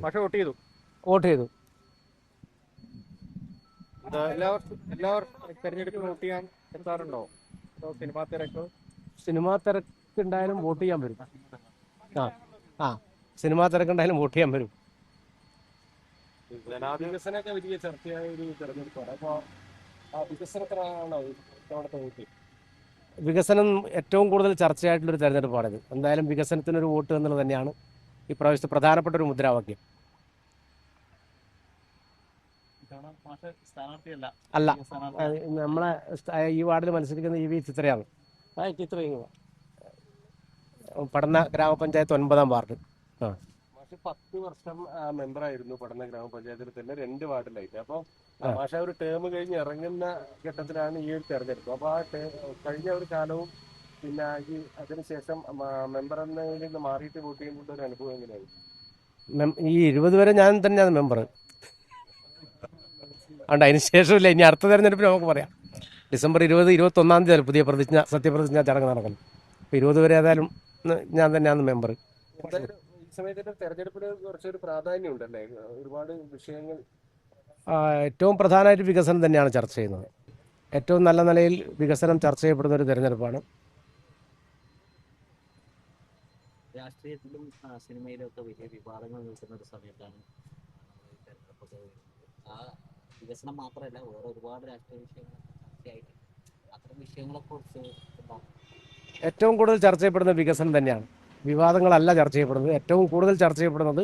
പക്ഷെ വോട്ട് ചെയ്തു. വോട്ട് ചെയ്തു. എല്ലാവർക്കും തെരഞ്ഞെടുപ്പിൽ വോട്ട് ചെയ്യാൻ എത്താറുണ്ടോ? സിനിമാ തിരക്ക് സിനിമാ തിരക്കുണ്ടായാലും വോട്ട് ചെയ്യാൻ വരും. ആ ആ സിനിമാ തിരക്കുണ്ടായാലും വോട്ട് ചെയ്യാൻ വരും. വികസനമൊക്കെ വലിയ ചർച്ചയായ ഒരു തെരഞ്ഞെടുപ്പാണ്. അപ്പോൾ ആ വികസനത്തിനാണോ ഇത്തവണത്തെ വോട്ട്? വികസനം ഏറ്റവും കൂടുതൽ ചർച്ചയായിട്ടുള്ളൊരു തെരഞ്ഞെടുപ്പാണിത്. എന്തായാലും വികസനത്തിനൊരു വോട്ട് എന്നുള്ളത് തന്നെയാണ് ഇപ്രാവശ്യത്തെ പ്രധാനപ്പെട്ട ഒരു മുദ്രാവാക്യം. അല്ല, നമ്മളെ ഈ വാർഡിൽ മത്സരിക്കുന്ന EV ചിത്രയാണ്. പഠന ഗ്രാമപഞ്ചായത്ത് 9-ാം വാർഡ്. ആ 10 വർഷം മെമ്പറായിരുന്നു പഠന ഗ്രാമപഞ്ചായത്തിൽ തന്നെ 2 വാർഡിലായിട്ട്. അപ്പോൾ മാഷ ഒരു ടേം കഴിഞ്ഞ് ഇറങ്ങുന്ന ഘട്ടത്തിലാണ് ഈ ഒരു തെരഞ്ഞെടുപ്പ്. അപ്പോൾ ആ കഴിഞ്ഞ ഒരു കാലവും പിന്നെ ഈ അതിനുശേഷം മെമ്പർ എന്നതിൽ നിന്ന് മാറിയിട്ട് വോട്ട് ചെയ്യുമ്പോൾ ഒരു അനുഭവം എങ്ങനെയാണ്? ഈ 20 വരെ ഞാൻ തന്നെയാണ് മെമ്പർ. അതുകൊണ്ട് അതിന് ശേഷമില്ല. ഇനി അടുത്ത തെരഞ്ഞെടുപ്പിന് നമുക്ക് പറയാം. ഡിസംബർ 20-21 തീയതി പുതിയ സത്യപ്രതിജ്ഞ ചടങ്ങ് നടക്കണം. അപ്പോൾ 20 വരെ ഏതായാലും ഞാൻ തന്നെയാണ് മെമ്പർ. എന്തായാലും ഈ സമയത്ത് തെരഞ്ഞെടുപ്പിന് കുറച്ചൊരു പ്രാധാന്യം ഉണ്ടല്ലേ? ഒരുപാട് വിഷയങ്ങൾ. ഏറ്റവും പ്രധാനമായിട്ട് വികസനം തന്നെയാണ് ചർച്ച ചെയ്യുന്നത്. ഏറ്റവും നല്ല നിലയിൽ വികസനം ചർച്ച ചെയ്യപ്പെടുന്ന ഒരു തെരഞ്ഞെടുപ്പാണ്. രാഷ്ട്രീയത്തിലും സിനിമയിലും ഒക്കെ വലിയ വിവാദങ്ങൾ നിൽക്കുന്ന ഒരു സമയത്താണ് തെരഞ്ഞെടുപ്പൊക്കെ വരുന്നത്. ആ വികസനം മാത്രമല്ല, വേറെ ഒരുപാട് രാഷ്ട്രീയ വിഷയങ്ങൾ ചർച്ചയായിട്ട് അത്തരം വിഷയങ്ങളെ കുറിച്ച് ഏറ്റവും കൂടുതൽ ചർച്ച ചെയ്യപ്പെടുന്ന വികസനം തന്നെയാണ്. വിവാദങ്ങളല്ല ചർച്ച ചെയ്യപ്പെടുന്നത്. ഏറ്റവും കൂടുതൽ ചർച്ച ചെയ്യപ്പെടുന്നത്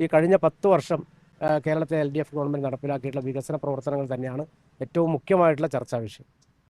ഈ കഴിഞ്ഞ 10 വർഷം കേരളത്തിലെ LDF ഗവൺമെൻറ് നടപ്പിലാക്കിയിട്ടുള്ള വികസന പ്രവർത്തനങ്ങൾ തന്നെയാണ് ഏറ്റവും മുഖ്യമായിട്ടുള്ള ചർച്ചാ വിഷയം.